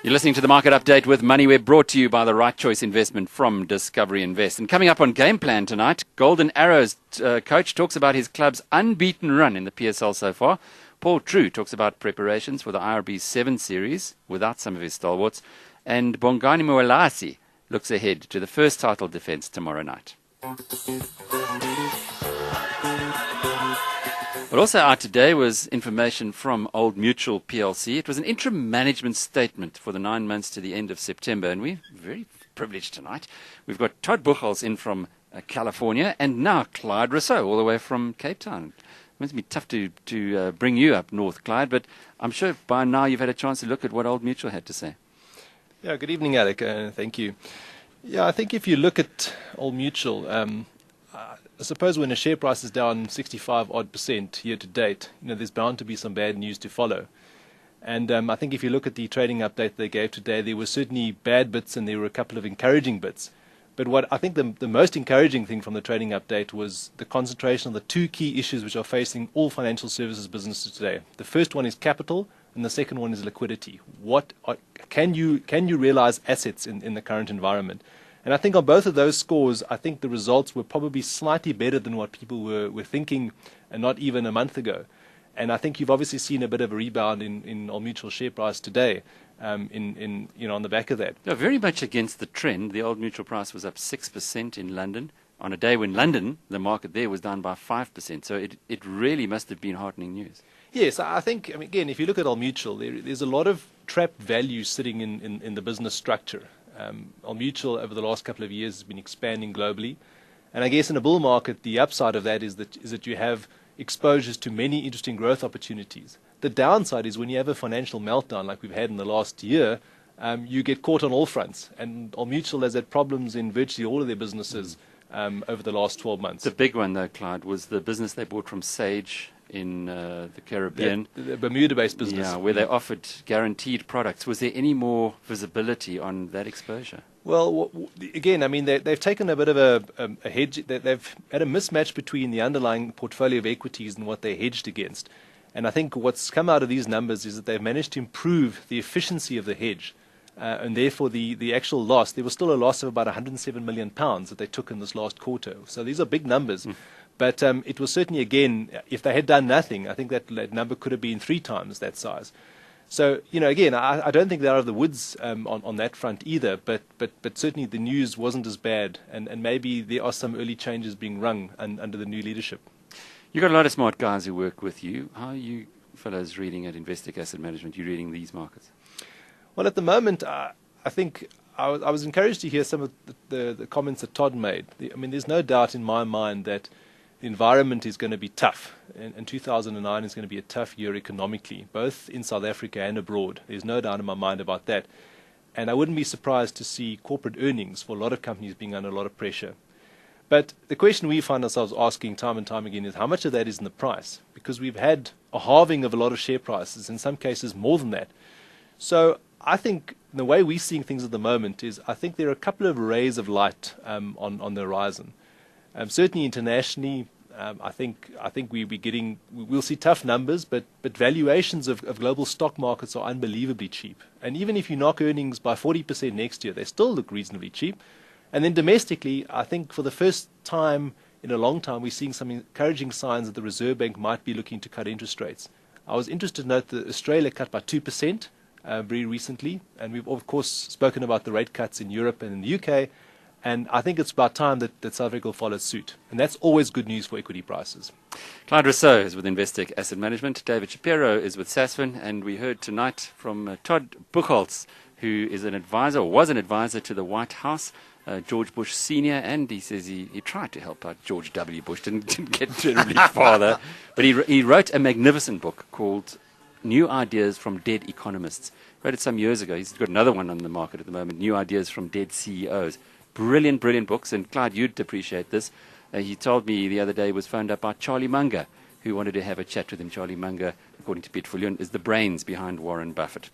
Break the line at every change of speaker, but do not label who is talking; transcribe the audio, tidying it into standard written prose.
You're listening to the Market Update with Moneyweb, brought to you by the Right Choice Investment from Discovery Invest. And coming up on Game Plan tonight, Golden Arrows coach talks about his club's unbeaten run in the PSL so far. Paul True talks about preparations for the IRB 7 Series without some of his stalwarts. And Bongani Mwelasi looks ahead to the first title defence tomorrow night. But also out today was information from Old Mutual PLC. It was an interim management statement for the 9 months to the end of September, and we're very privileged tonight. We've got Todd Buchholz in from California, and now Clyde Rossouw all the way from Cape Town. It must be tough to bring you up north, Clyde, but I'm sure by now you've had a chance to look at what Old Mutual had to say.
Yeah, good evening, Alec. Thank you. Yeah, I think if you look at Old Mutual, I suppose when a share price is down 65% year to date, there's bound to be some bad news to follow. And I think if you look at the trading update they gave today, there were certainly bad bits and there were a couple of encouraging bits. But what I think the most encouraging thing from the trading update was the concentration on the two key issues which are facing all financial services businesses today. The first one is capital, and the second one is liquidity. Can you realize assets in the current environment? And I think on both of those scores, I think the results were probably slightly better than what people were thinking, and not even a month ago. And I think you've obviously seen a bit of a rebound in Old Mutual share price today, on the back of that.
Yeah, very much against the trend. The Old Mutual price was up 6% in London on a day when London, the market there, was down by 5%. So it really must have been heartening news.
Yes, I think, again, if you look at Old Mutual, there's a lot of trapped value sitting in the business structure. Old Mutual over the last couple of years has been expanding globally, and I guess in a bull market the upside of that is that you have exposures to many interesting growth opportunities. The downside is when you have a financial meltdown like we've had in the last year, you get caught on all fronts, and Old Mutual has had problems in virtually all of their businesses over the last 12 months.
The big one though, Clyde, was the business they bought from Sage in the Caribbean.
The Bermuda-based business.
Yeah, where they offered guaranteed products. Was there any more visibility on that exposure?
Well, again, they've taken a bit of a hedge. They've had a mismatch between the underlying portfolio of equities and what they're hedged against. And I think what's come out of these numbers is that they've managed to improve the efficiency of the hedge. And therefore, the actual loss, there was still a loss of about £107 million that they took in this last quarter. So these are big numbers. But it was certainly, again, if they had done nothing, I think that number could have been 3 times that size. So, again, I don't think they're out of the woods on that front either, but certainly the news wasn't as bad, and maybe there are some early changes being rung under the new leadership.
You've got a lot of smart guys who work with you. How are you fellows reading at Investec Asset Management? You reading these markets?
Well, at the moment, I think I was encouraged to hear some of the comments that Todd made. There's no doubt in my mind that the environment is going to be tough, and 2009 is going to be a tough year economically, both in South Africa and abroad. There's no doubt in my mind about that. And I wouldn't be surprised to see corporate earnings for a lot of companies being under a lot of pressure. But the question we find ourselves asking time and time again is how much of that is in the price? Because we've had a halving of a lot of share prices, in some cases more than that. So I think the way we're seeing things at the moment is I think there are a couple of rays of light on the horizon. Certainly internationally, I think we'll see tough numbers, but valuations of global stock markets are unbelievably cheap. And even if you knock earnings by 40% next year, they still look reasonably cheap. And then domestically, I think for the first time in a long time, we're seeing some encouraging signs that the Reserve Bank might be looking to cut interest rates. I was interested to note that Australia cut by 2% very recently, and we've of course spoken about the rate cuts in Europe and in the UK. And I think it's about time that South Africa will follow suit. And that's always good news for equity prices.
Clyde Rossouw is with Investec Asset Management. David Shapiro is with Sasfin. And we heard tonight from Todd Buchholz, who is an advisor, or was an advisor to the White House, George Bush Sr., and he says he tried to help out George W. Bush, didn't get terribly far there. But he wrote a magnificent book called New Ideas from Dead Economists. Wrote it some years ago. He's got another one on the market at the moment, New Ideas from Dead CEOs. Brilliant, brilliant books. And Clyde, you'd appreciate this. He told me the other day he was phoned up by Charlie Munger, who wanted to have a chat with him. Charlie Munger, according to Piet Viljoen, is the brains behind Warren Buffett.